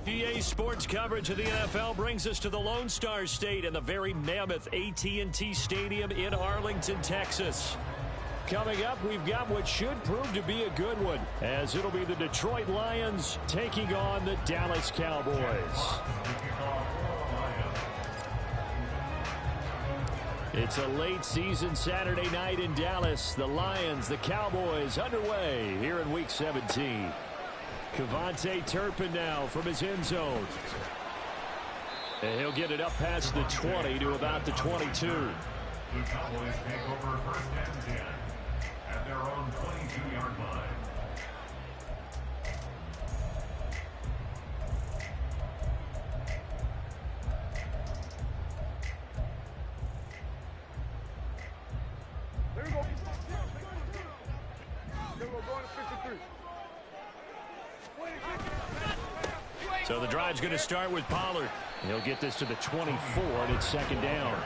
EA Sports coverage of the NFL brings us to the Lone Star State and the very mammoth AT&T Stadium in Arlington, Texas. Coming up, we've got what should prove to be a good one, as it'll be the Detroit Lions taking on the Dallas Cowboys. It's a late season Saturday night in Dallas. The Lions, the Cowboys underway here in Week 17. KaVontae Turpin now from his end zone. And he'll get it up past the 20 to about the 22. The Cowboys take over first and 10 at their own 22-yard line. There we go. There we go. Going to 53. So the drive's going to start with Pollard. He'll get this to the 24, and it's second down.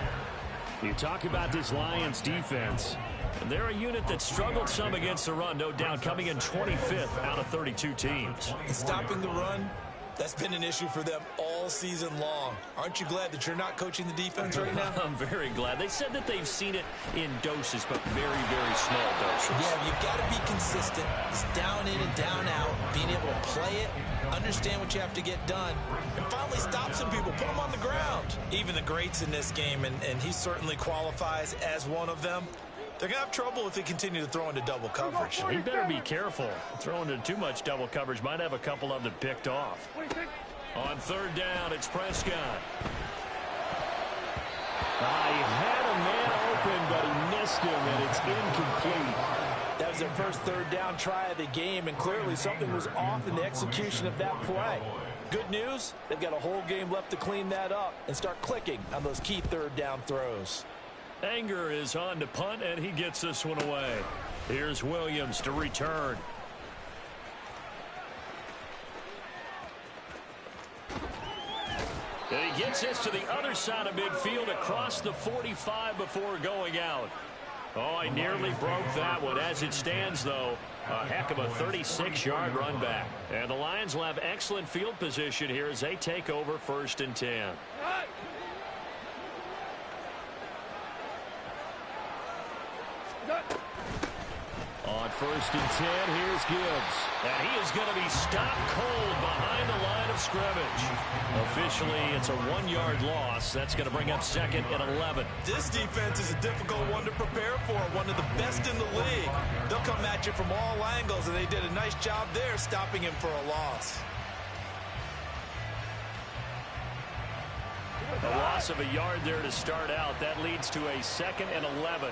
You talk about this Lions defense. And they're a unit that struggled some against the run, no doubt, coming in 25th out of 32 teams. Stopping the run, that's been an issue for them all season long. Aren't you glad that you're not coaching the defense right now? I'm very glad. They said that they've seen it in doses, but very, very small doses. Yeah, you've got to be consistent. It's down in and down out, being able to play it, understand what you have to get done, and finally stop some people, put them on the ground. Even the greats in this game, and he certainly qualifies as one of them, they're going to have trouble if they continue to throw into double coverage. He better be careful. Throwing into too much double coverage might have a couple of them picked off. On third down, it's Prescott. He had a man open, but he missed him, and it's incomplete. That was their first third down try of the game, and clearly something was off in the execution of that play. Good news, they've got a whole game left to clean that up and start clicking on those key third down throws. Anger is on to punt, and he gets this one away. Here's Williams to return. And he gets this to the other side of midfield across the 45 before going out. Oh, I nearly broke that one. As it stands, though, a heck of a 36-yard run back. And the Lions will have excellent field position here as they take over first and 10. On first and 10, here's Gibbs. And he is going to be stopped cold behind the line of scrimmage. Officially, it's a 1-yard loss. That's going to bring up second and 11. This defense is a difficult one to prepare for, one of the best in the league. They'll come at you from all angles, and they did a nice job there stopping him for a loss. A loss of a yard there to start out. That leads to a second and 11.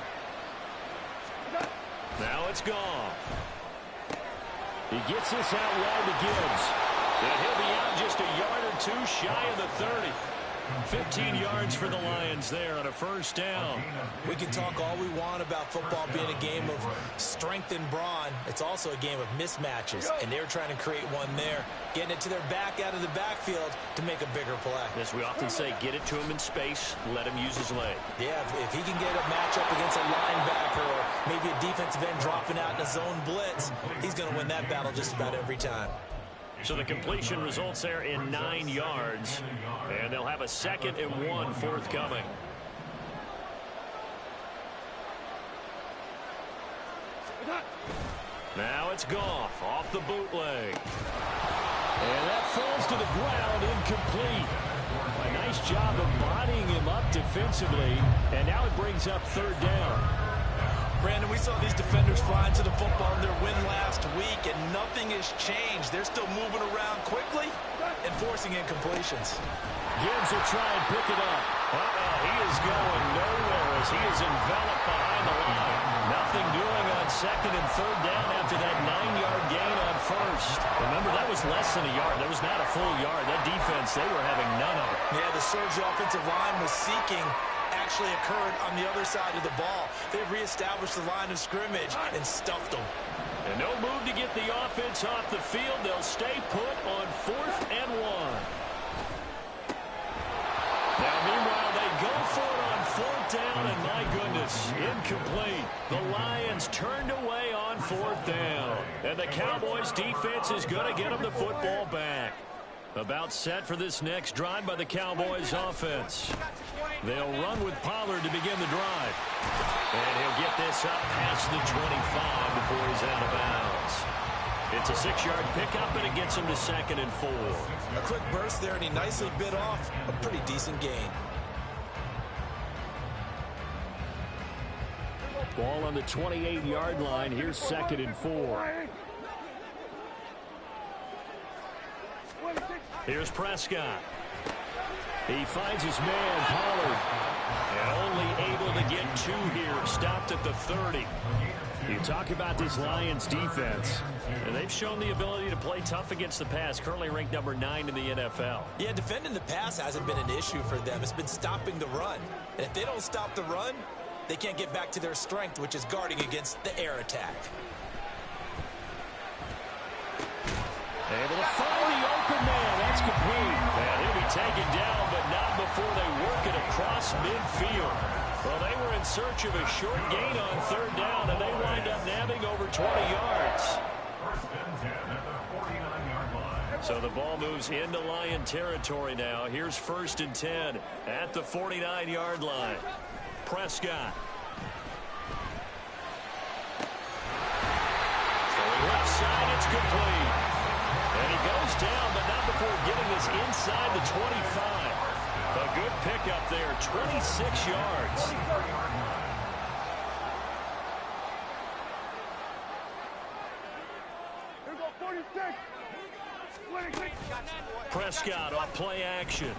Now it's gone. He gets this out wide to Gibbs. And he'll be out just a yard or two shy of the 30. 15 yards for the Lions there on a first down. We can talk all we want about football being a game of strength and brawn. It's also a game of mismatches, and they're trying to create one there, getting it to their back out of the backfield to make a bigger play. As we often say, get it to him in space, let him use his leg. Yeah, if he can get a matchup against a linebacker or maybe a defensive end dropping out in a zone blitz, he's going to win that battle just about every time. So the completion results there in 9 yards, and they'll have a second and 1 forthcoming. Now it's Goff off the bootleg. And that falls to the ground, incomplete. A nice job of bodying him up defensively, and now it brings up third down. Brandon, we saw these defenders flying to the football in their win last week, and nothing has changed. They're still moving around quickly and forcing incompletions. Gibbs will try and pick it up. He is going nowhere as he is enveloped behind the line. Nothing doing on second and third down after that 9-yard gain on first. Remember, that was less than a yard. That was not a full yard. That defense, they were having none of it. Yeah, the surge the offensive line was seeking actually occurred on the other side of the ball. They've reestablished the line of scrimmage and stuffed them. And no move to get the offense off the field. They'll stay put on 4th and 1. Now, meanwhile, they go for it on 4th down, and my goodness, incomplete. The Lions turned away on 4th down. And the Cowboys defense is going to get them the football back. About set for this next drive by the Cowboys offense. They'll run with Pollard to begin the drive. And he'll get this up past the 25 before he's out of bounds. It's a 6-yard pickup, and it gets him to 2nd and 4. A quick burst there, and he nicely bit off a pretty decent gain. Ball on the 28-yard line. Here's 2nd and 4. Here's Prescott. He finds his man, Pollard. And only able to get 2 here. Stopped at the 30. You talk about this Lions defense, and they've shown the ability to play tough against the pass, currently ranked number 9 in the NFL. Yeah, defending the pass hasn't been an issue for them. It's been stopping the run. And if they don't stop the run, they can't get back to their strength, which is guarding against the air attack. Able to find the open man. That's complete. And he'll be taken down, but not before they work it across midfield. Well, they were in search of a short gain on 3rd down, and they wind up nabbing over 20 yards. First and 10 at the 49-yard line. So the ball moves into Lion territory now. Here's 1st and 10 at the 49-yard line. Prescott. Throwing left side, it's complete. And he goes down, but not before getting this inside the 25. A good pickup there, 26 yards. Here go 46. 26. Prescott off play action.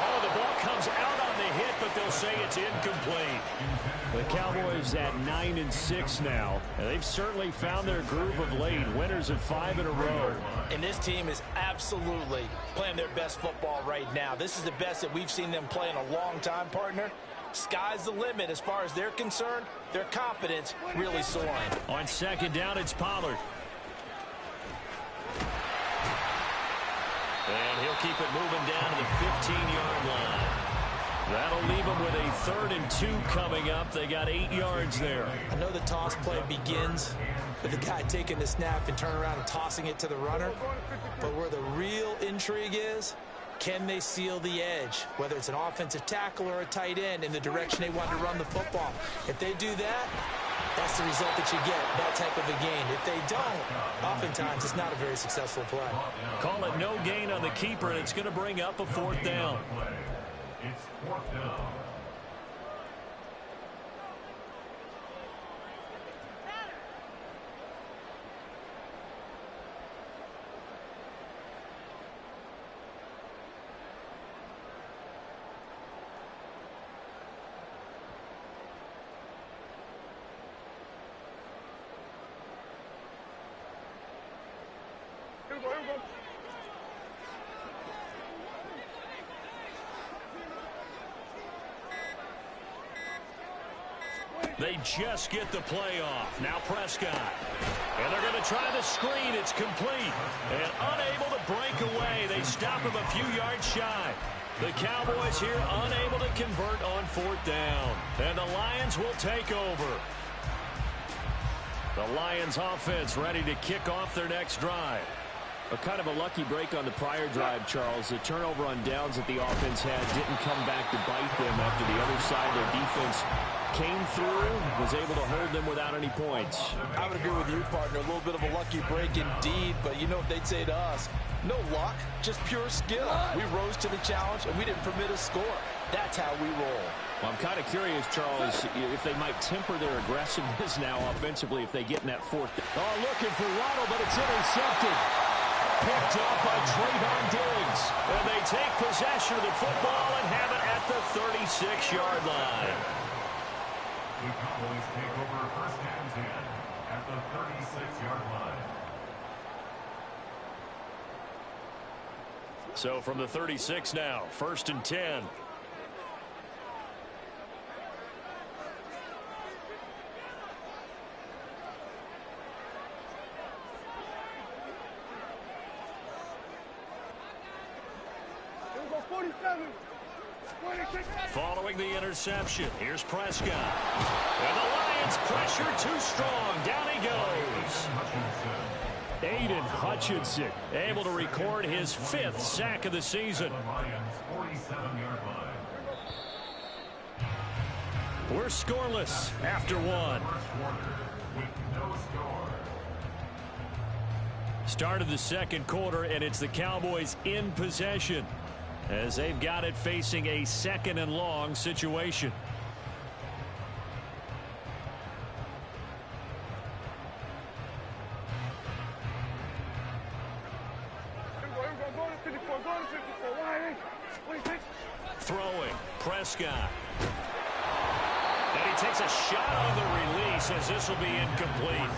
Oh, the ball comes out on the hit, but they'll say it's incomplete. The Cowboys at 9-6 now, and they've certainly found their groove of late. Winners of 5 in a row. And this team is absolutely playing their best football right now. This is the best that we've seen them play in a long time, partner. Sky's the limit as far as they're concerned. Their confidence really soaring. On 2nd down, it's Pollard. And he'll keep it moving down to the 15-yard line. That'll leave them with a 3rd and 2 coming up. They got 8 yards there. I know the toss play begins with the guy taking the snap and turning around and tossing it to the runner. But where the real intrigue is, can they seal the edge? Whether it's an offensive tackle or a tight end in the direction they want to run the football. If they do that, that's the result that you get, that type of a gain. If they don't, oftentimes it's not a very successful play. Call it no gain on the keeper, and it's going to bring up a 4th down. It's 4th down. Here we go. They just get the play off. Now Prescott. And they're going to try the screen. It's complete. And unable to break away. They stop him a few yards shy. The Cowboys here unable to convert on 4th down. And the Lions will take over. The Lions offense ready to kick off their next drive. A kind of a lucky break on the prior drive, Charles. The turnover on downs that the offense had didn't come back to bite them after the other side. Their defense came through, was able to hold them without any points. I would agree with you, partner. A little bit of a lucky break indeed, but you know what they'd say to us? No luck, just pure skill. We rose to the challenge, and we didn't permit a score. That's how we roll. Well, I'm kind of curious, Charles, if they might temper their aggressiveness now offensively if they get in that 4th. Oh, looking for Waddle, but it's intercepted. Picked up by Trayvon Diggs. And they take possession of the football and have it at the 36-yard line. The Cowboys take over 1st and 10 at the 36-yard line. So from the 36 now, 1st and 10. Following the interception, here's Prescott. And the Lions pressure too strong. Down he goes. Aiden Hutchinson able to record his 5th sack of the season. Lions 47-yard line. We're scoreless after 1. First quarter with no score. Start of the second quarter, and it's the Cowboys in possession as they've got it facing a 2nd and long situation. Throwing, Prescott. And he takes a shot on the release as this will be incomplete.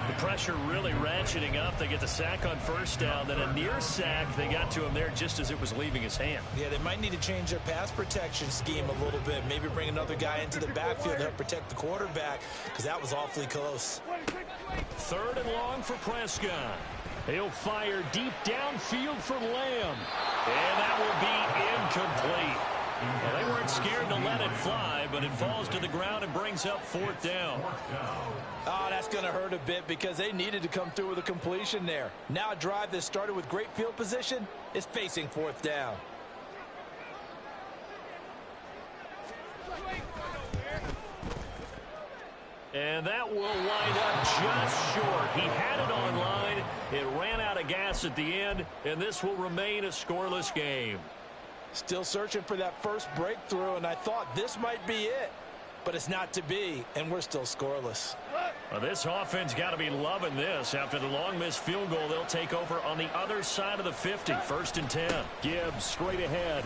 The pressure really ratcheting up. They get the sack on first down. Then a near sack. They got to him there just as it was leaving his hand. Yeah, they might need to change their pass protection scheme a little bit. Maybe bring another guy into the backfield to help protect the quarterback, because that was awfully close. 3rd and long for Prescott. He'll fire deep downfield for Lamb. And that will be incomplete. Well, they weren't scared to let it fly, but it falls to the ground and brings up 4th down. Oh, that's going to hurt a bit because they needed to come through with a completion there. Now a drive that started with great field position is facing 4th down. And that will wind up just short. He had it on line. It ran out of gas at the end, and this will remain a scoreless game. Still searching for that first breakthrough, and I thought this might be it. But it's not to be, and we're still scoreless. Well, this offense got to be loving this. After the long missed field goal, they'll take over on the other side of the 50. 1st and 10. Gibbs straight ahead.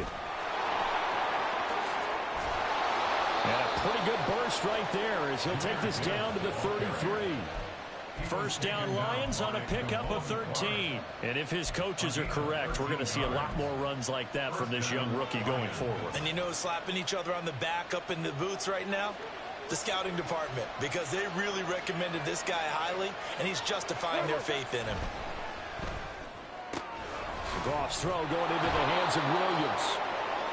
And a pretty good burst right there as he'll take this down to the 33. First down Lions on a pickup of 13. And if his coaches are correct, we're going to see a lot more runs like that from this young rookie going forward. And you know, slapping each other on the back up in the boots right now? The scouting department, because they really recommended this guy highly, and he's justifying their faith in him. Goff's throw going into the hands of Williams.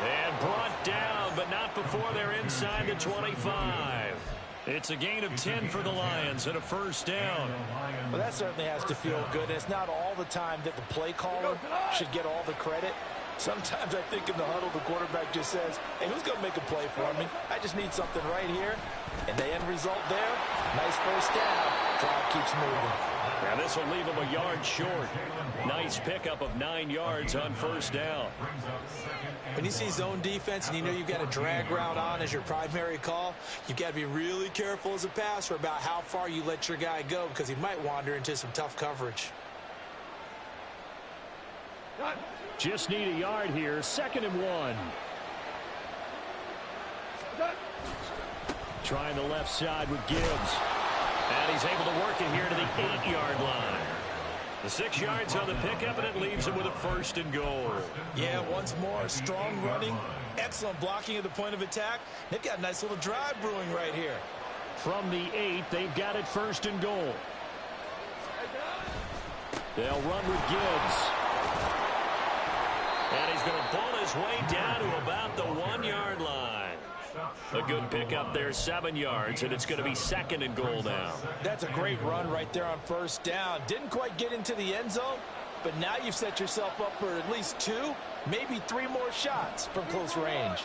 And brought down, but not before they're inside the 25. It's a gain of 10 for the Lions and a first down. Well, that certainly has to feel good. It's not all the time that the play caller should get all the credit. Sometimes I think in the huddle, the quarterback just says, hey, who's going to make a play for me? I just need something right here. And the end result there, nice first down. Drive keeps moving. Now this will leave him a yard short. Nice pickup of 9 yards on first down. When you see zone defense and you know you've got a drag route on as your primary call, you've got to be really careful as a passer about how far you let your guy go, because he might wander into some tough coverage. Just need a yard here. 2nd and 1. Trying the left side with Gibbs. And he's able to work it here to the 8-yard line. The 6 yards on the pickup, and it leaves him with a 1st and goal. Yeah, once more, strong running, excellent blocking at the point of attack. They've got a nice little drive brewing right here. From the 8, they've got it 1st and goal. They'll run with Gibbs. And he's going to pull his way down to about the 1-yard line. A good pickup there, 7 yards, and it's going to be 2nd and goal now. That's a great run right there on first down. Didn't quite get into the end zone, but now you've set yourself up for at least 2, maybe 3 more shots from close range.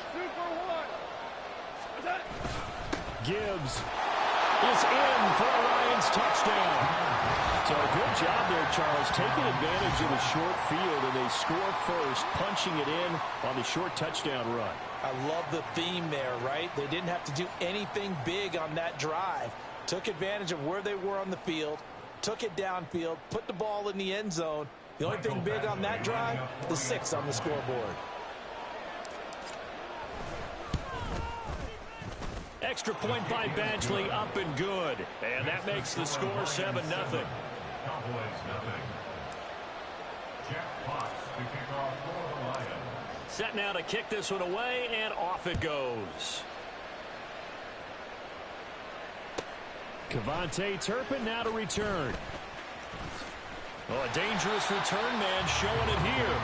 Gibbs is in for a Lions touchdown. So a good job there, Charles, taking advantage of the short field, and they score first, punching it in on the short touchdown run. I love the theme there, right? They didn't have to do anything big on that drive. Took advantage of where they were on the field, took it downfield, put the ball in the end zone. The only thing big on that drive, the 6 on the scoreboard. Extra point by Badgley, up and good. And that makes the score 7-0. Cowboys nothing. Jack Fox to kick off for the Lions. Set now to kick this one away, and off it goes. Kevontae Turpin now to return. Oh, a dangerous return man showing it here.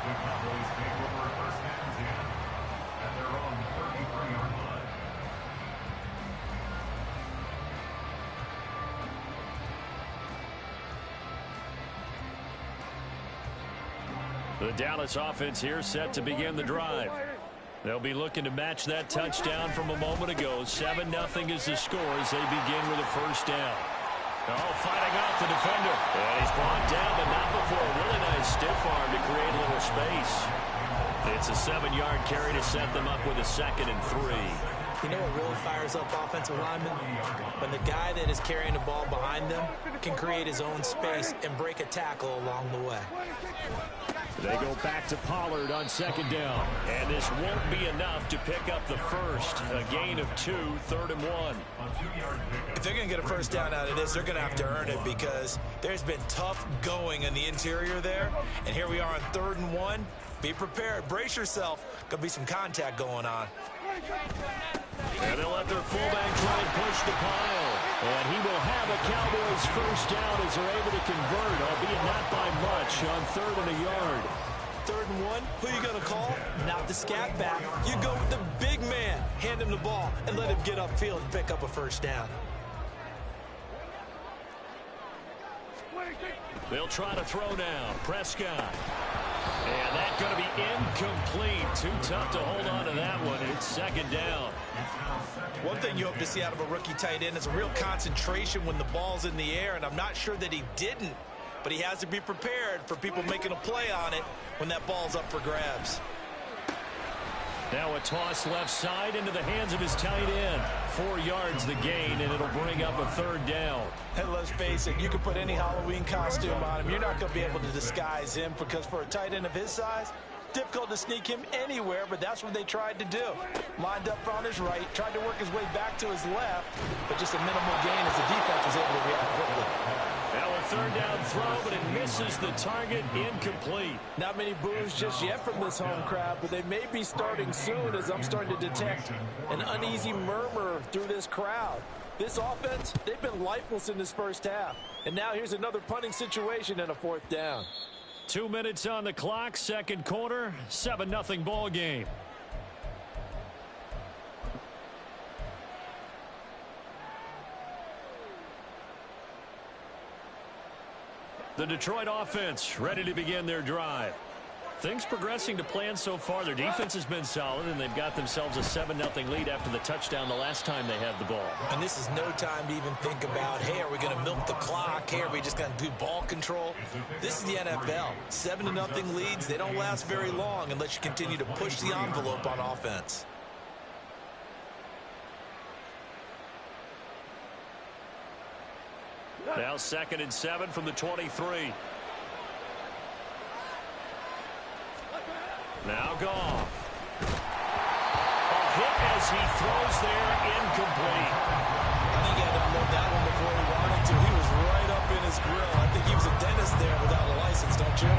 The Cowboys take over first and 10 at their own 33-yard line. The Dallas offense here set to begin the drive. They'll be looking to match that touchdown from a moment ago. 7-0 is the score as they begin with a first down. Oh, fighting off the defender. And he's brought down, but not before a really nice stiff arm to create a little space. It's a 7-yard carry to set them up with a 2nd and 3. You know what really fires up offensive linemen? When the guy that is carrying the ball behind them can create his own space and break a tackle along the way. They go back to Pollard on 2nd down. And this won't be enough to pick up the first. A gain of 2, 3rd and 1. If they're going to get a first down out of this, they're going to have to earn it because there's been tough going in the interior there. And here we are on 3rd and 1. Be prepared. Brace yourself. Going to be some contact going on. And they'll let their fullback try and push the pile. And he will have a Cowboys first down as they're able to convert, albeit not by much, on 3rd and a yard. 3rd and 1, who you going to call? Not the scat back. You go with the big man. Hand him the ball and let him get upfield and pick up a first down. They'll try to throw now. Prescott. And that's going to be incomplete. Too tough to hold on to that one. It's 2nd down. One thing you hope to see out of a rookie tight end is a real concentration when the ball's in the air, and I'm not sure that he didn't, but he has to be prepared for people making a play on it when that ball's up for grabs. Now a toss left side into the hands of his tight end. 4 yards the gain, and it'll bring up a 3rd down. And let's face it, you can put any Halloween costume on him. You're not going to be able to disguise him because for a tight end of his size, difficult to sneak him anywhere, but that's what they tried to do. Lined up on his right, tried to work his way back to his left, but just a minimal gain as the defense was able to react quickly. Now a 3rd down throw, but it misses the target. Incomplete. Not many boos just yet from this home crowd, but they may be starting soon as I'm starting to detect an uneasy murmur through this crowd. This offense, they've been lifeless in this first half. And now here's another punting situation and a 4th down. 2 minutes on the clock, 2nd quarter, 7-0 ball game. The Detroit offense ready to begin their drive. Things progressing to plan so far. Their defense has been solid, and they've got themselves a 7-0 lead after the touchdown the last time they had the ball. And this is no time to even think about, hey, are we going to milk the clock? Hey, are we just going to do ball control? This is the NFL. 7-0 leads, they don't last very long unless you continue to push the envelope on offense. Now 2nd and 7 from the 23. Now Goff. A hit as he throws there, incomplete. I think he had to unload that one before he wanted to. He was right up in his grill. I think he was a dentist there without a license, don't you?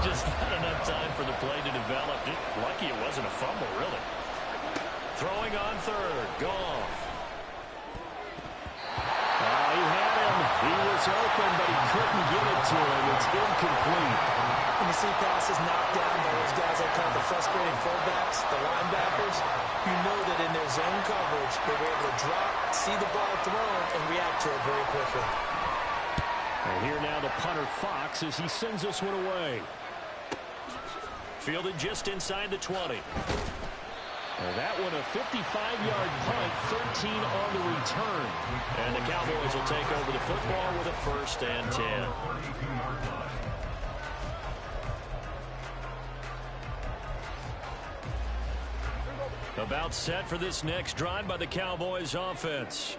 Just not enough time for the play to develop. Lucky it wasn't a fumble, really. Throwing on 3rd. Goff. He had him. He was open, but he couldn't get it to him. It's incomplete. When you see passes knocked down by those guys I call the frustrated fullbacks, the linebackers, you know that in their zone coverage, they were able to drop, see the ball thrown, and react to it very quickly. And here now the punter Fox as he sends this one away. Fielded just inside the 20. And that one a 55-yard punt, 13 on the return. And the Cowboys will take over the football with a 1st and 10. About set for this next drive by the Cowboys offense.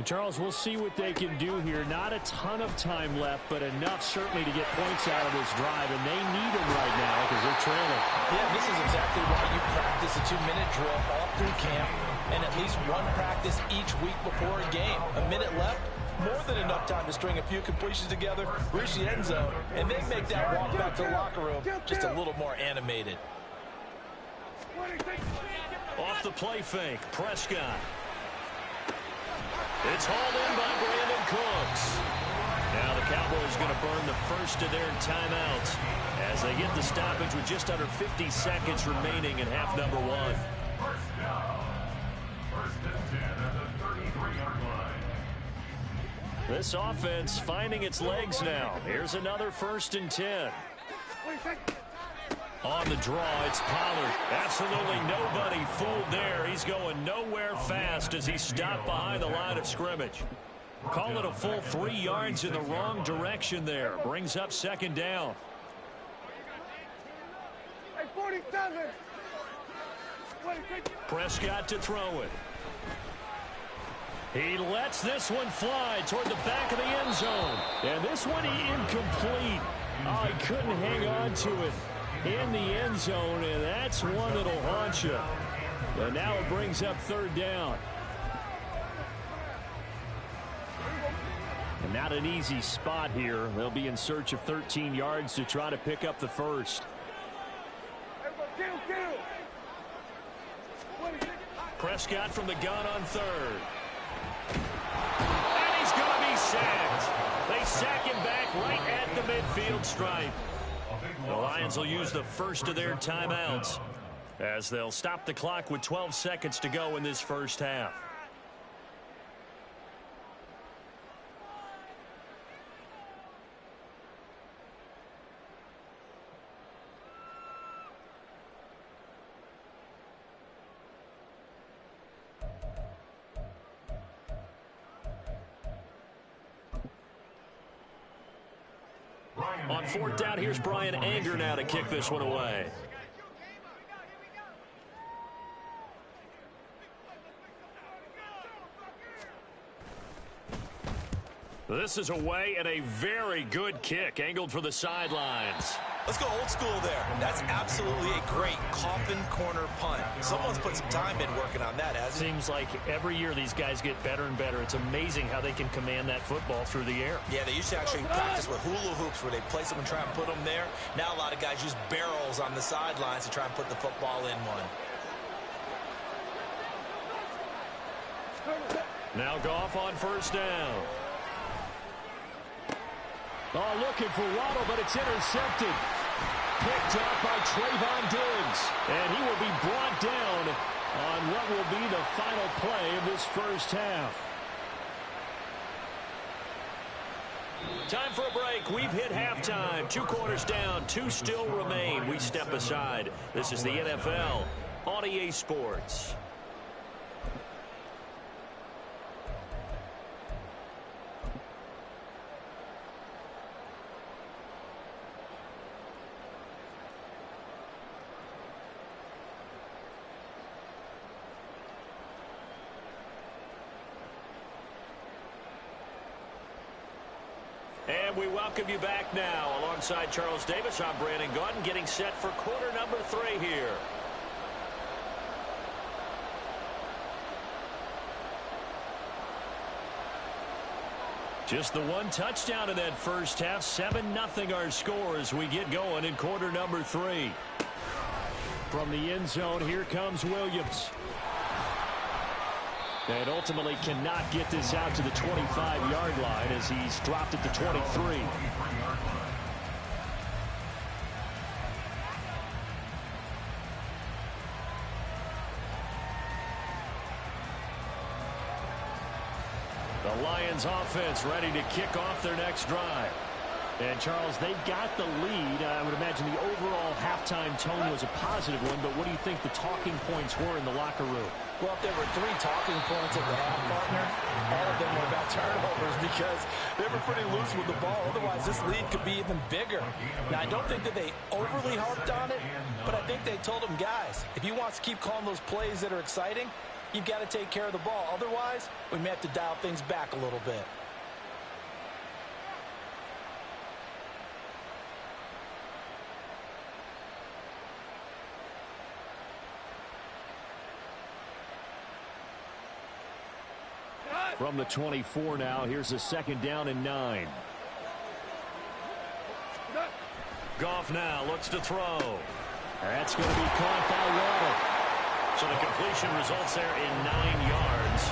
Charles, we'll see what they can do here. Not a ton of time left, but enough certainly to get points out of this drive, and they need them right now because they're trailing. Yeah, this is exactly why you practice a 2-minute drill all through camp and at least one practice each week before a game. A minute left, more than enough time to string a few completions together, reach the end zone, and then make that walk back to the locker room just a little more animated. Off the play fake, Prescott. It's hauled in by Brandon Cooks. Now the Cowboys going to burn the first of their timeouts as they get the stoppage with just under 50 seconds remaining in half number 1. First down. 1st and 10 at the 33-yard line. This offense finding its legs now. Here's another 1st and 10. On the draw, it's Pollard. Absolutely nobody fooled there. He's going nowhere fast as he stopped behind the line of scrimmage. Call it a full 3 yards in the wrong direction there. Brings up second down. Hey, 47. Prescott to throw it. He lets this one fly toward the back of the end zone. And this one incomplete. Oh, he couldn't hang on to it in the end zone, and that's one that'll haunt you. And now it brings up third down. And not an easy spot here. They'll be in search of 13 yards to try to pick up the first. Prescott from the gun on third. And he's going to be sacked. They sack him back right at the midfield stripe. The Lions will use the first of their timeouts as they'll stop the clock with 12 seconds to go in this first half. On fourth down, here's Brian Anger now to kick this one away. This is away and a very good kick, angled for the sidelines. Let's go old school there. That's absolutely a great coffin corner punt. Someone's put some time in working on that, hasn't it? Seems like every year these guys get better and better. It's amazing how they can command that football through the air. Yeah, they used to actually practice with hula hoops where they place them and try and put them there. Now a lot of guys use barrels on the sidelines to try and put the football in one. Now Goff on first down. Oh, looking for Waddle, but it's intercepted. Picked up by Trayvon Diggs. And he will be brought down on what will be the final play of this first half. Time for a break. We've hit halftime. 2 quarters down. 2 still remain. We step aside. This is the NFL on EA Sports. And we welcome you back now. Alongside Charles Davis, I'm Brandon Gaudin, getting set for quarter number 3 here. Just the 1 touchdown in that first half. 7-0 our score as we get going in quarter number 3. From the end zone, here comes Williams. And ultimately cannot get this out to the 25-yard line as he's dropped it to 23. The Lions offense ready to kick off their next drive. And, Charles, they've got the lead. I would imagine the overall halftime tone was a positive one, but what do you think the talking points were in the locker room? Well, if there were 3 talking points at the half, partner, all of them were about turnovers because they were pretty loose with the ball. Otherwise, this lead could be even bigger. Now, I don't think that they overly harped on it, but I think they told them, guys, if you want to keep calling those plays that are exciting, you've got to take care of the ball. Otherwise, we may have to dial things back a little bit. From the 24 now, here's a 2nd down and 9. Goff now looks to throw. That's going to be caught by Waddle. So the completion results there in 9 yards.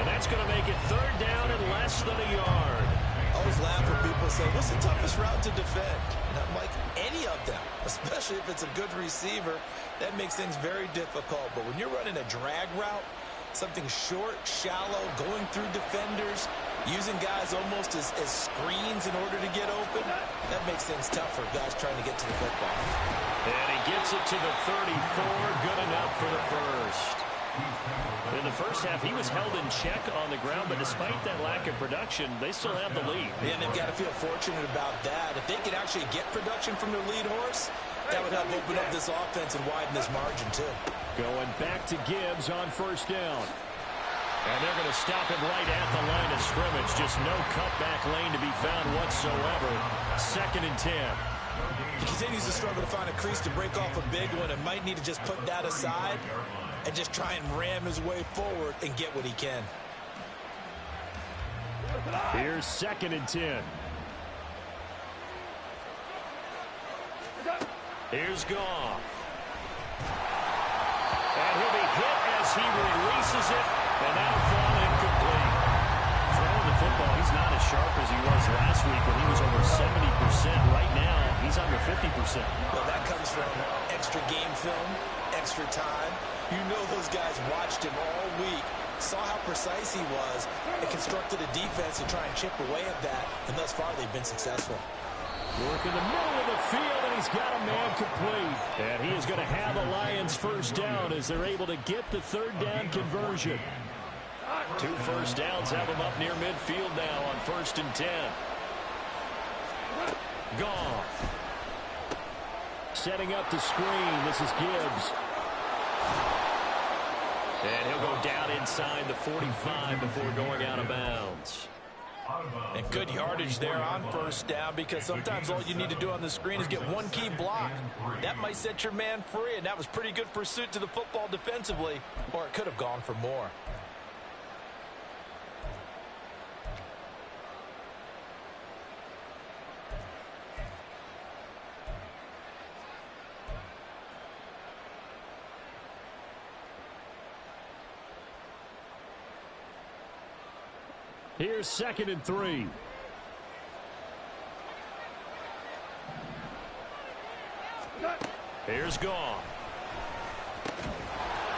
And that's going to make it 3rd down and less than a yard. I always laugh when people say, what's the toughest route to defend? And I'm like, any of them, especially if it's a good receiver. That makes things very difficult. But when you're running a drag route, something short, shallow, going through defenders, using guys almost as screens in order to get open. That makes things tough for guys trying to get to the football. And he gets it to the 34. Good enough for the first. In the first half, he was held in check on the ground, but despite that lack of production, they still have the lead. And they've got to feel fortunate about that. If they could actually get production from their lead horse, that would help open up this offense and widen this margin, too. Going back to Gibbs on first down. And they're going to stop him right at the line of scrimmage. Just no cutback lane to be found whatsoever. 2nd and 10. He continues to struggle to find a crease to break off a big one and might need to just put that aside and just try and ram his way forward and get what he can. Here's 2nd and 10. Here's Goff. And he'll be hit as he releases it, and that'll fall incomplete. Throwing the football, he's not as sharp as he was last week when he was over 70%. Right now, he's under 50%. Well, that comes from extra game film, extra time. You know those guys watched him all week, saw how precise he was, and constructed a defense to try and chip away at that, and thus far they've been successful. Work in the middle of the field, and he's got a man complete. And he is going to have the Lions first down as they're able to get the 3rd down conversion. 2 first downs have him up near midfield now on 1st and 10. Goff. Setting up the screen. This is Gibbs. And he'll go down inside the 45 before going out of bounds. And good yardage there on first down, because sometimes all you need to do on the screen is get one key block. That might set your man free, and that was pretty good pursuit to the football defensively, or it could have gone for more. Here's 2nd and 3. Here's Goff.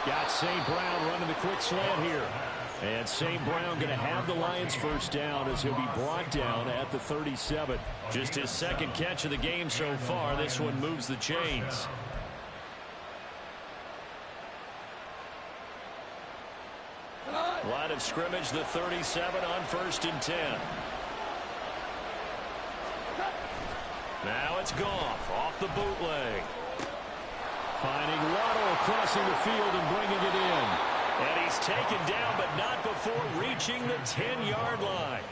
Got St. Brown running the quick slant here. And St. Brown going to have the Lions first down as he'll be brought down at the 37. Just his 2nd catch of the game so far. This one moves the chains. Line of scrimmage, the 37 on 1st and 10. Now it's Goff off the bootleg. Finding Waddle crossing the field and bringing it in. And he's taken down, but not before reaching the 10-yard line.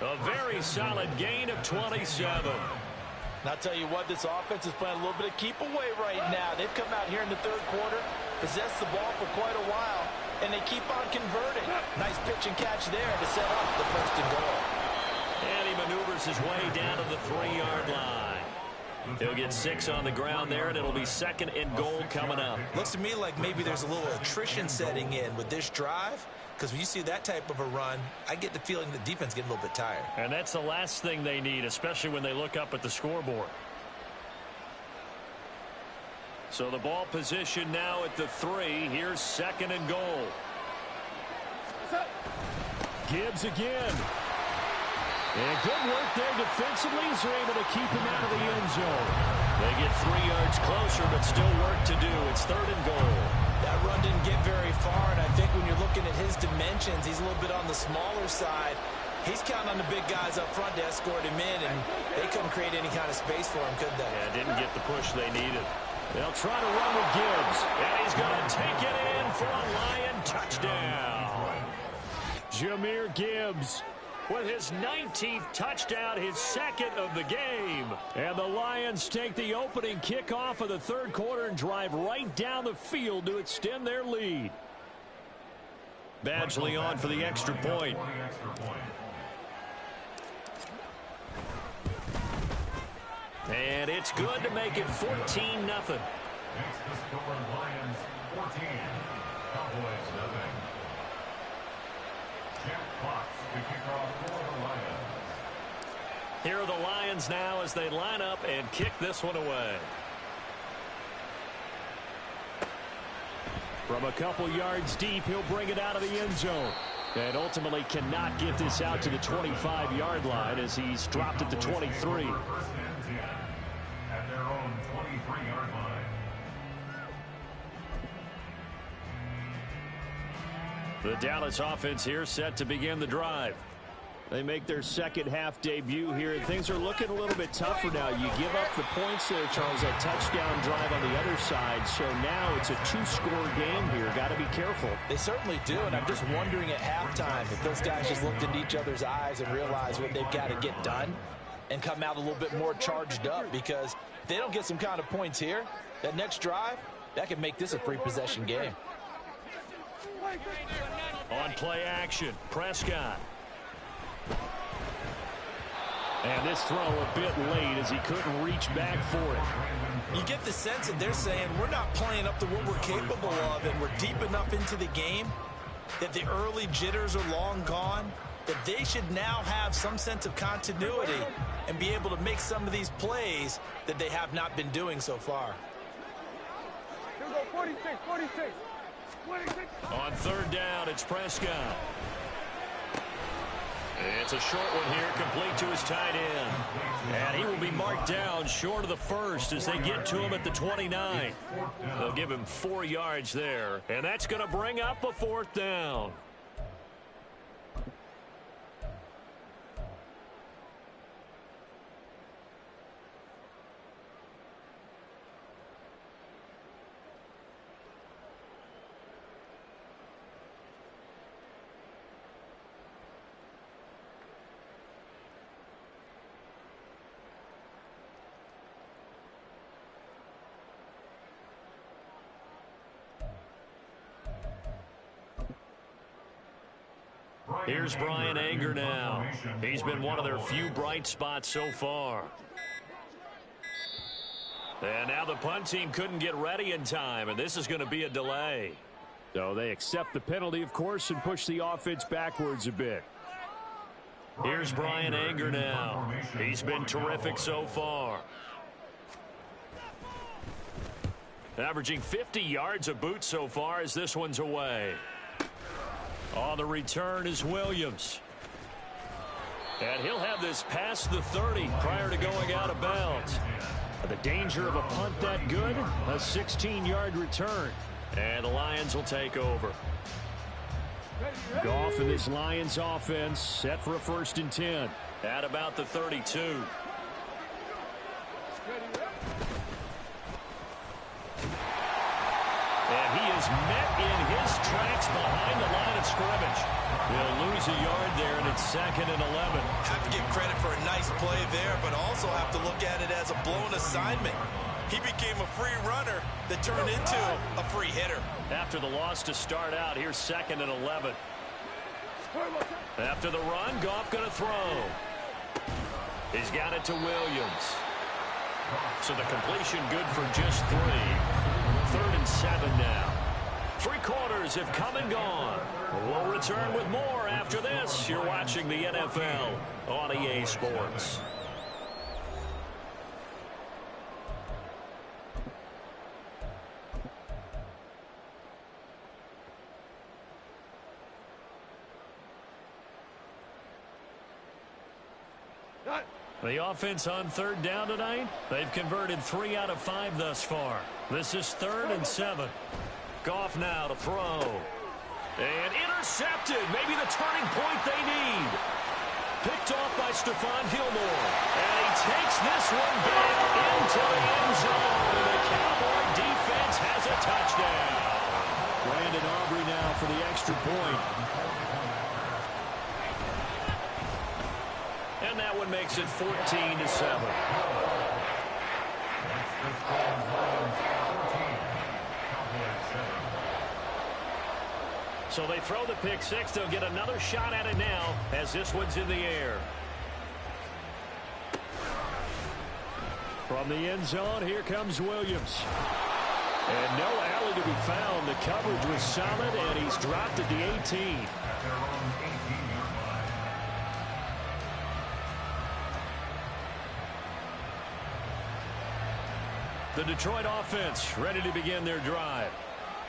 A very solid gain of 27. And I'll tell you what, this offense is playing a little bit of keep away right now. They've come out here in the 3rd quarter, possessed the ball for quite a while, and they keep on converting. Nice pitch and catch there to set up the 1st and goal. And he maneuvers his way down to the 3-yard line. He'll get 6 on the ground there, and it'll be 2nd and goal coming up. Looks to me like maybe there's a little attrition setting in with this drive, because when you see that type of a run, I get the feeling the defense getting a little bit tired. And that's the last thing they need, especially when they look up at the scoreboard. So the ball position now at the 3. Here's 2nd and goal. Gibbs again. And good work there defensively as they're able to keep him out of the end zone. They get 3 yards closer, but still work to do. It's 3rd and goal. That run didn't get very far, and I think when you're looking at his dimensions, he's a little bit on the smaller side. He's counting on the big guys up front to escort him in, and they couldn't create any kind of space for him, could they? Yeah, didn't get the push they needed. They'll try to run with Gibbs, and he's going to take it in for a Lion touchdown. Jahmyr Gibbs with his 19th touchdown, his 2nd of the game. And the Lions take the opening kickoff of the 3rd quarter and drive right down the field to extend their lead. Badgley on for the extra point. And it's good to make it 14-0. Makes the score Lions 14, Cowboys 0. Jeff Fox to kick off for the Lions. Here are the Lions now as they line up and kick this one away. From a couple yards deep, he'll bring it out of the end zone. And ultimately cannot get this out to the 25-yard line as he's dropped at the 23. First and 10 at their own 23-yard line. The Dallas offense here set to begin the drive. They make their second half debut here, and things are looking a little bit tougher now. You give up the points there, Charles, that touchdown drive on the other side. So now it's a two-score game here. Got to be careful. They certainly do, and I'm just wondering at halftime if those guys just looked into each other's eyes and realized what they've got to get done and come out a little bit more charged up, because if they don't get some kind of points here, that next drive, that could make this a three-possession game. On play action, Prescott. And this throw a bit late as he couldn't reach back for it. You get the sense that they're saying we're not playing up to what we're capable of, and we're deep enough into the game that the early jitters are long gone, that they should now have some sense of continuity and be able to make some of these plays that they have not been doing so far. Here we go, 46, 46. 26. On third down, it's Prescott. It's a short one here, complete to his tight end. And he will be marked down short of the first as they get to him at the 29. They'll give him 4 yards there, and that's going to bring up a fourth down. Here's Bryan Anger now. He's been one of their few bright spots so far. And now the punt team couldn't get ready in time, and this is going to be a delay. So they accept the penalty, of course, and push the offense backwards a bit. Here's Bryan Anger now. He's been terrific so far. Averaging 50 yards a boot so far as this one's away. On the return is Williams. And he'll have this past the 30 prior to going out of bounds. The danger of a punt that good, a 16-yard return. And the Lions will take over. Goff and this Lions offense set for a 1st and 10 at about the 32. And he is met in his tracks behind the line of scrimmage. He'll lose a yard there, and it's 2nd and 11. Have to give credit for a nice play there, but also have to look at it as a blown assignment. He became a free runner that turned into a free hitter. After the loss to start out, here's 2nd and 11. After the run, Goff going to throw. He's got it to Williams. So the completion good for just 3. 3rd and 7 now. 3 quarters have come and gone. We'll return with more after this. You're watching the NFL on EA Sports. The offense on 3rd down tonight, they've converted 3 out of 5 thus far. This is 3rd and 7. Goff now to throw. And intercepted. Maybe the turning point they need. Picked off by Stephon Gilmore. And he takes this one back into the end zone. And the Cowboy defense has a touchdown. Brandon Aubrey now for the extra point. And that one makes it 14-7. So they throw the pick 6. They'll get another shot at it now as this one's in the air. From the end zone, here comes Williams. And no alley to be found. The coverage was solid, and he's dropped at the 18. The Detroit offense ready to begin their drive.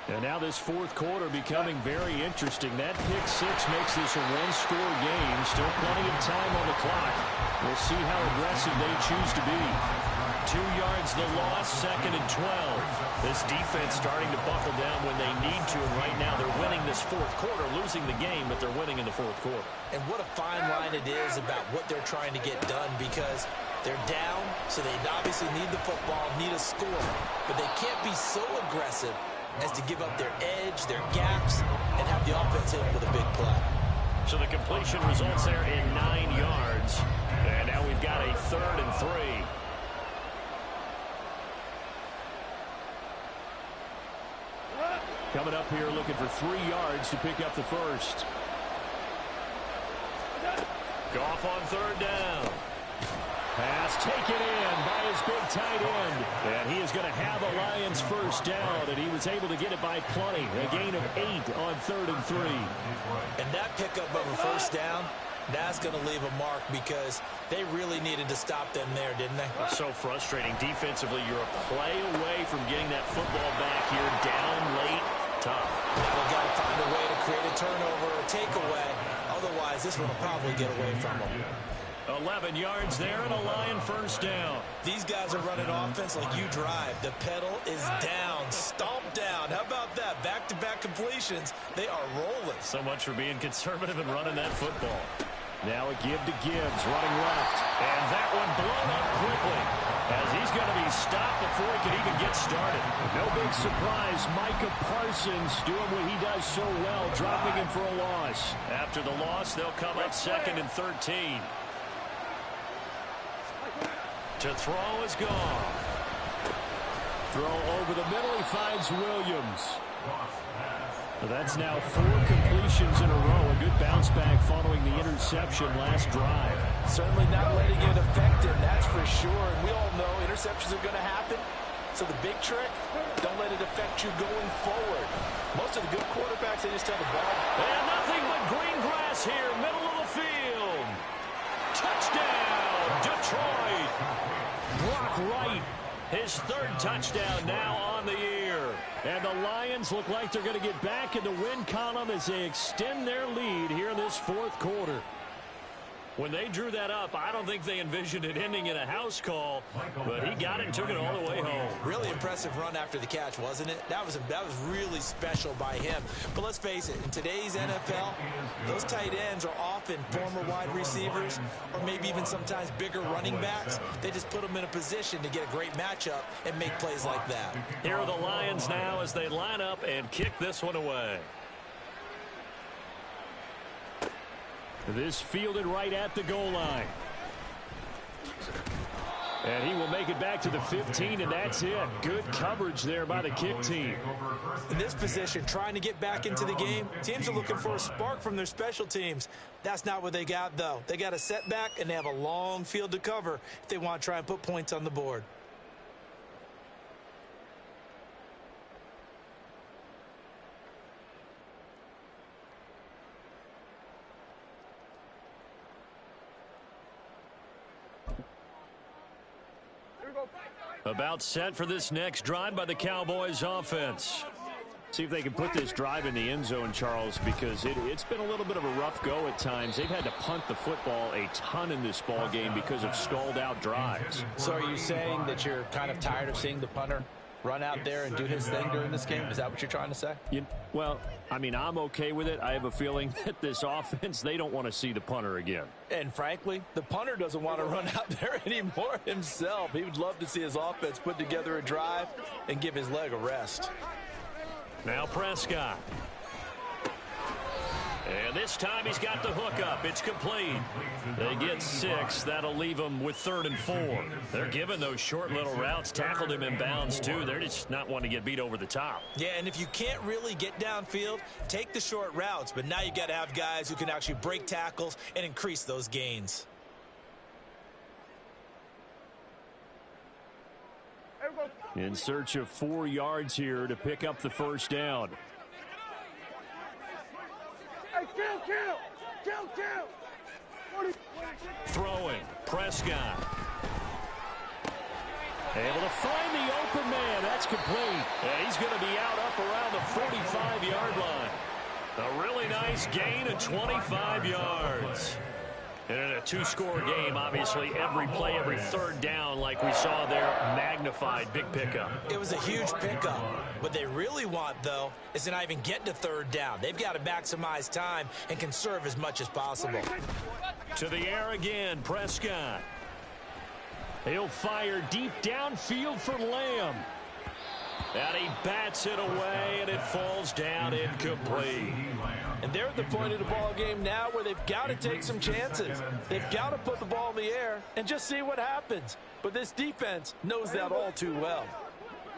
And now this fourth quarter becoming very interesting. That pick six makes this a one-score game. Still plenty of time on the clock. We'll see how aggressive they choose to be. 2 yards the loss, 2nd and 12. This defense starting to buckle down when they need to, and right now they're winning this fourth quarter, losing the game, but they're winning in the fourth quarter. And what a fine line it is about what they're trying to get done, because they're down, so they obviously need the football, need a score, but they can't be so aggressive as to give up their edge, their gaps, and have the offense hit with a big play. So the completion results there in 9 yards, and now we've got a 3rd and 3. Coming up here looking for 3 yards to pick up the first. Goff on 3rd down. Pass taken in by his big tight end. And he is going to have a Lions first down, and he was able to get it by plenty. A gain of 8 on 3rd and 3. And that pickup of a first down, that's going to leave a mark, because they really needed to stop them there, didn't they? It's so frustrating. Defensively, you're a play away from getting that football back here. Down late, tough. Now they've got to find a way to create a turnover or takeaway. Otherwise, this one will probably get away from them. 11 yards there and a Lion first down. These guys are running offense like you drive. The pedal is down, stomped down. How about that? Back-to-back completions. They are rolling. So much for being conservative and running that football. Now a give to Gibbs, running left. And that one blown up quickly, as he's going to be stopped before he can even get started. No big surprise. Micah Parsons doing what he does so well, dropping him for a loss. After the loss, they'll come up 2nd and 13. To throw is gone. Throw over the middle. He finds Williams. That's now 4 completions in a row. A good bounce back following the interception last drive. Certainly not letting it affect him, that's for sure. And we all know interceptions are going to happen. So the big trick, don't let it affect you going forward. Most of the good quarterbacks, they just tell the ball. And nothing but green grass here, middle of the field. Touchdown, Detroit. Brock Wright, his 3rd touchdown now on the year. And the Lions look like they're going to get back in the win column as they extend their lead here in this fourth quarter. When they drew that up, I don't think they envisioned it ending in a house call, but he got it and took it all the way home. Really impressive run after the catch, wasn't it? That was really special by him. But let's face it, in today's NFL, those tight ends are often former wide receivers or maybe even sometimes bigger running backs. They just put them in a position to get a great matchup and make plays like that. Here are the Lions now as they line up and kick this one away. This fielded right at the goal line. And he will make it back to the 15, and that's it. Good coverage there by the kick team. In this position, trying to get back into the game, teams are looking for a spark from their special teams. That's not what they got, though. They got a setback, and they have a long field to cover if they want to try and put points on the board. About set for this next drive by the Cowboys offense. See if they can put this drive in the end zone, Charles, because it's been a little bit of a rough go at times. They've had to punt the football a ton in this ball game because of stalled out drives. So are you saying that you're kind of tired of seeing the punter run out there and do his thing during this game? Is that what you're trying to say? Well, I mean, I'm okay with it. I have a feeling that this offense, they don't want to see the punter again. And frankly, the punter doesn't want to run out there anymore himself. He would love to see his offense put together a drive and give his leg a rest. Now Prescott. And this time he's got the hook up. It's complete. They get 6. That'll leave them with 3rd and 4. They're giving those short little routes. Tackled him in bounds, too. They're just not wanting to get beat over the top. Yeah, and if you can't really get downfield, take the short routes. But now you got to have guys who can actually break tackles and increase those gains. In search of 4 yards here to pick up the first down. Hey, kill! Throwing, Prescott. Able to find the open man. That's complete. And he's going to be up around the 45-yard line. A really nice gain of 25 yards. And in a two-score game, obviously, every play, every third down, like we saw there, magnified, big pickup. It was a huge pickup. What they really want, though, is to not even get to third down. They've got to maximize time and conserve as much as possible. To the air again, Prescott. He'll fire deep downfield for Lamb. And he bats it away, and it falls down incomplete. And they're at the point of the ball game now where they've got to take some chances. They've got to put the ball in the air and just see what happens. But this defense knows that all too well.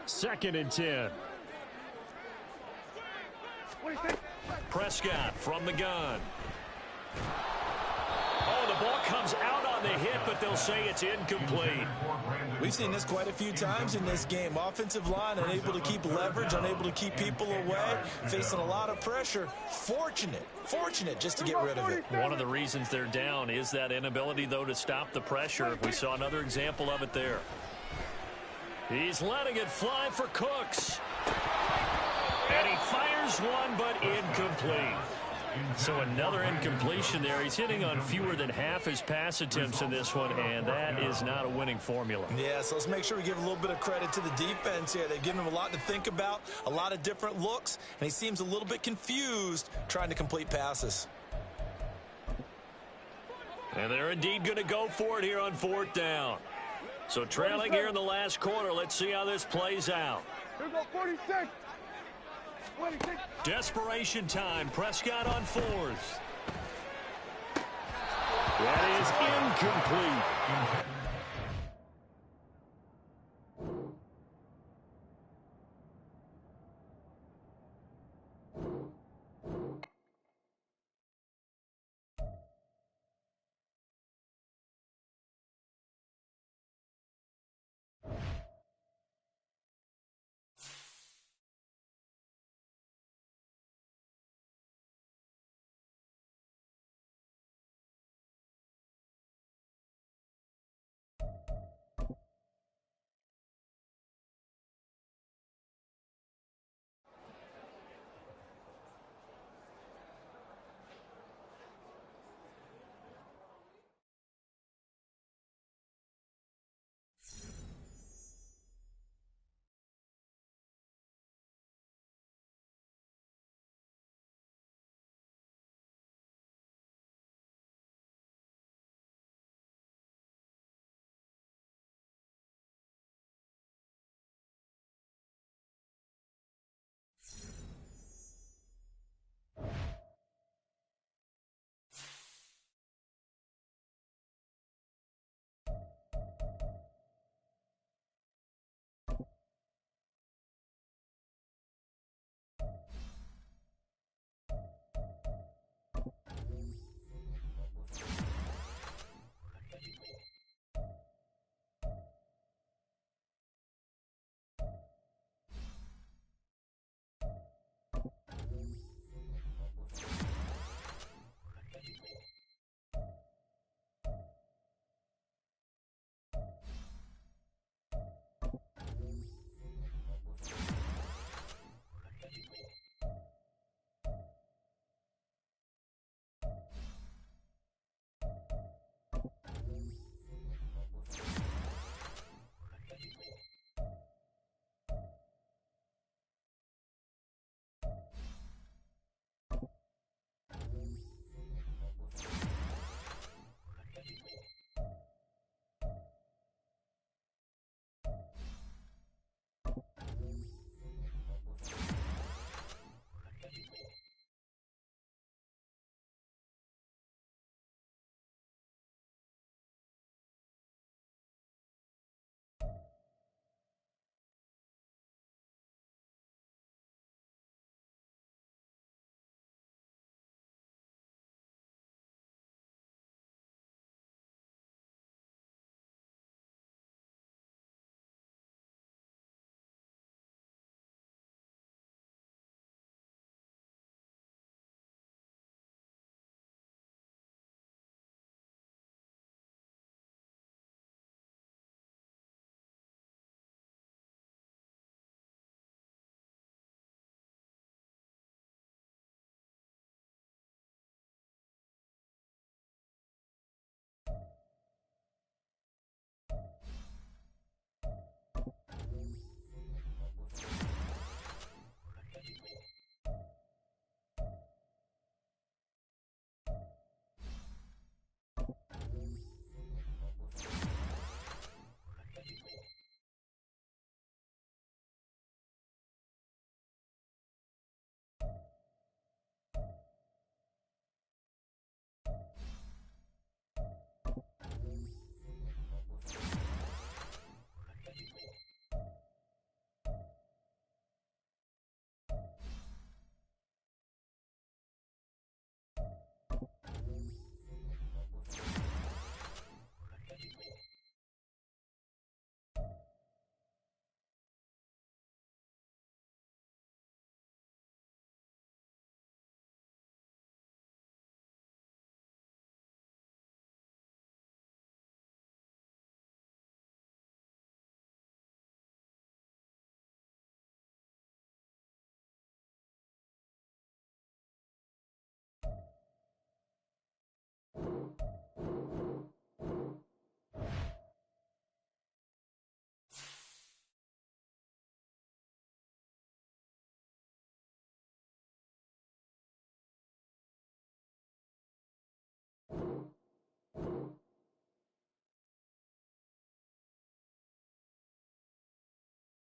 2nd and 10. Prescott from the gun. Oh, the ball comes out on the hit, but they'll say it's incomplete. We've seen this quite a few times in this game. Offensive line unable to keep leverage, unable to keep people away, facing a lot of pressure. Fortunate just to get rid of it. One of the reasons they're down is that inability, though, to stop the pressure. We saw another example of it there. He's letting it fly for Cooks. And he fires one, but incomplete. So another incompletion there. He's hitting on fewer than half his pass attempts in this one, and that is not a winning formula. Yeah, so let's make sure we give a little bit of credit to the defense here. They've given him a lot to think about, a lot of different looks, and he seems a little bit confused trying to complete passes. And they're indeed going to go for it here on 4th down. So trailing here in the last quarter. Let's see how this plays out. Here go 46. Desperation time. Prescott on 4th. That is incomplete.